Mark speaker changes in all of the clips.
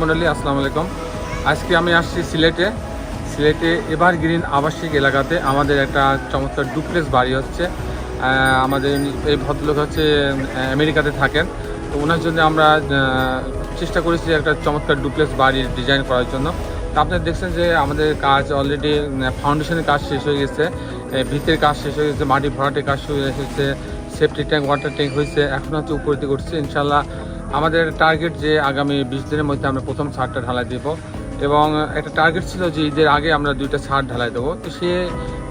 Speaker 1: মন্ডলী আসসালামু আলাইকুম। আজকে আমি আসছি সিলেটে এভারগ্রিন আবাসিক এলাকাতে আমাদের একটা চমৎকার ডুপ্লেক্স বাড়ি হচ্ছে। আমাদের এই ভদ্রলোক হচ্ছে আমেরিকাতে থাকেন, তো ওনার জন্য আমরা চেষ্টা করেছি একটা চমৎকার ডুপ্লেক্স বাড়ির ডিজাইন করার জন্য। তো আপনারা দেখছেন যে আমাদের কাজ অলরেডি ফাউন্ডেশনের কাজ শেষ হয়ে গেছে, ভিতের কাজ শেষ হয়ে গেছে, মাটি ভরাটের কাজ শুরু হয়েছে, সেফটি ট্যাঙ্ক ওয়াটার ট্যাঙ্ক হয়েছে, এখন হচ্ছে উপর দিকে উঠছে। ইনশাল্লাহ আমাদের টার্গেট যে আগামী 20 দিনের মধ্যে আমরা প্রথম ছাদটা ঢালাই দেবো, এবং একটা টার্গেট ছিল যে ঈদের আগে আমরা 2টা ছাদ ঢালাই দেবো। তো সে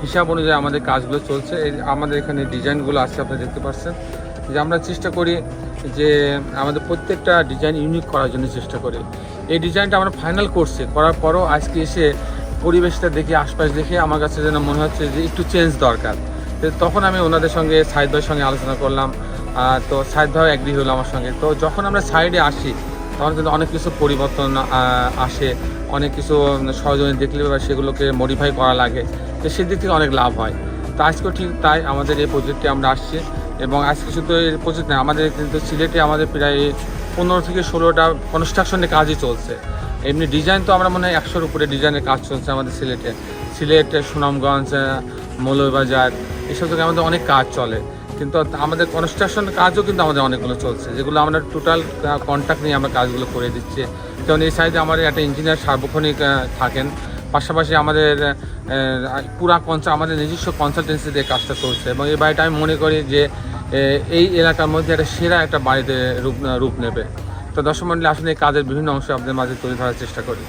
Speaker 1: হিসাব অনুযায়ী আমাদের কাজগুলো চলছে। আমাদের এখানে ডিজাইনগুলো আছে, আপনারা দেখতে পাচ্ছেন যে আমরা চেষ্টা করি যে আমাদের প্রত্যেকটা ডিজাইন ইউনিক করার জন্য চেষ্টা করি। এই ডিজাইনটা আমরা ফাইনাল করছি, করার পরও আজকে এসে পরিবেশটা দেখে, আশপাশ দেখে আমার কাছে যেন মনে হচ্ছে যে একটু চেঞ্জ দরকার। তখন আমি ওনাদের সঙ্গে সাইদ ভাইয়ের সঙ্গে আলোচনা করলাম, তো সাইদ ভাই এগ্রি হলো আমার সঙ্গে। তো যখন আমরা সাইডে আসি তখন কিন্তু অনেক কিছু পরিবর্তন আসে, অনেক কিছু সহজনে দেখলে বা সেগুলোকে মডিফাই করা লাগে, তো সেদিক থেকে অনেক লাভ হয়। তো আজকেও ঠিক তাই আমাদের এই প্রজেক্টে আমরা আসছি, এবং আজকে শুধু এই প্রজেক্ট না, আমাদের কিন্তু সিলেটে আমাদের প্রায় 15 থেকে 16টা কনস্ট্রাকশনের কাজই চলছে। এমনি ডিজাইন তো আমরা মনে হয় 100-র উপরে ডিজাইনের কাজ চলছে আমাদের সিলেট, সুনামগঞ্জ, মৌলভীবাজার, এইসব থেকে আমাদের অনেক কাজ চলে। কিন্তু আমাদের কনস্ট্রাকশন কাজও কিন্তু আমাদের অনেকগুলো চলছে, যেগুলো আমরা টোটাল কন্ট্রাক্ট নিয়ে আমরা কাজগুলো করে দিচ্ছি। যেমন এই সাইডে আমাদের একটা ইঞ্জিনিয়ার সার্বক্ষণিক থাকেন, পাশাপাশি আমাদের আমাদের নিজস্ব কনসালটেন্সি দিয়ে কাজটা চলছে। এবং এই বাড়িটা আমি মনে করি যে এই এলাকার মধ্যে একটা সেরা একটা বাড়িতে রূপ নেবে। তো দর্শক মণ্ডলী, আসলে এই কাজের বিভিন্ন অংশ আপনাদের মাঝে তুলে ধরার চেষ্টা করি।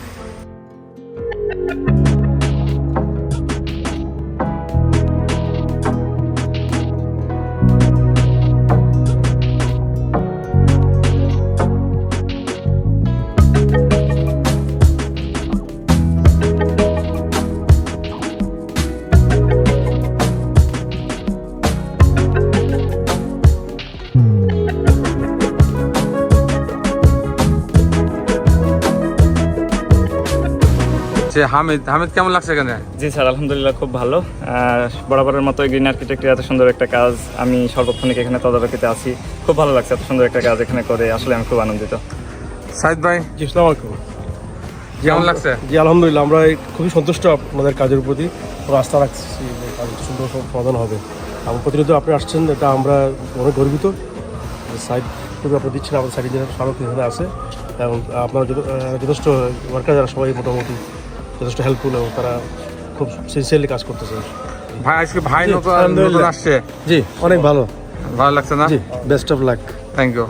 Speaker 1: হামিদ কেমন লাগছে এখানে?
Speaker 2: জি স্যার, আলহামদুলিল্লাহ খুব ভালো। বরাবরের মতো গ্রিন আর্কিটেক্টের এত সুন্দর একটা কাজ, আমি সর্বক্ষণিক এখানে তদারকিতে আছি। খুব ভালো লাগছে এত সুন্দর একটা কাজ এখানে করে, আসলে আমি খুব আনন্দিত।
Speaker 1: সাইদ ভাই,
Speaker 3: জি আসসালামু আলাইকুম।
Speaker 1: কেমন লাগছে?
Speaker 3: জি আলহামদুলিল্লাহ, আমরা খুবই সন্তুষ্ট আপনাদের কাজের প্রতি, আস্থা রাখছি যে কাজ সুন্দর সমাধান হবে। এবং প্রতিনিয়ত আপনি আসছেন, এটা আমরা অনেক গর্বিত। সাইড খুবই আপনি দিচ্ছেন, আমাদের সাইড ইঞ্জিনিয়ার স্মারক এখানে আছে, এবং আপনারা যথেষ্ট ওয়ার্কার যারা সবাই মোটামুটি যথেষ্ট হেল্পফুল, এবং তারা খুব সিনসিয়ারলি কাজ করতেছে।
Speaker 1: ভাই আজকে ভাই নতুন আসছে?
Speaker 3: জি অনেক ভালো
Speaker 1: লাগছে না?
Speaker 3: জি, best of luck.
Speaker 1: Thank you.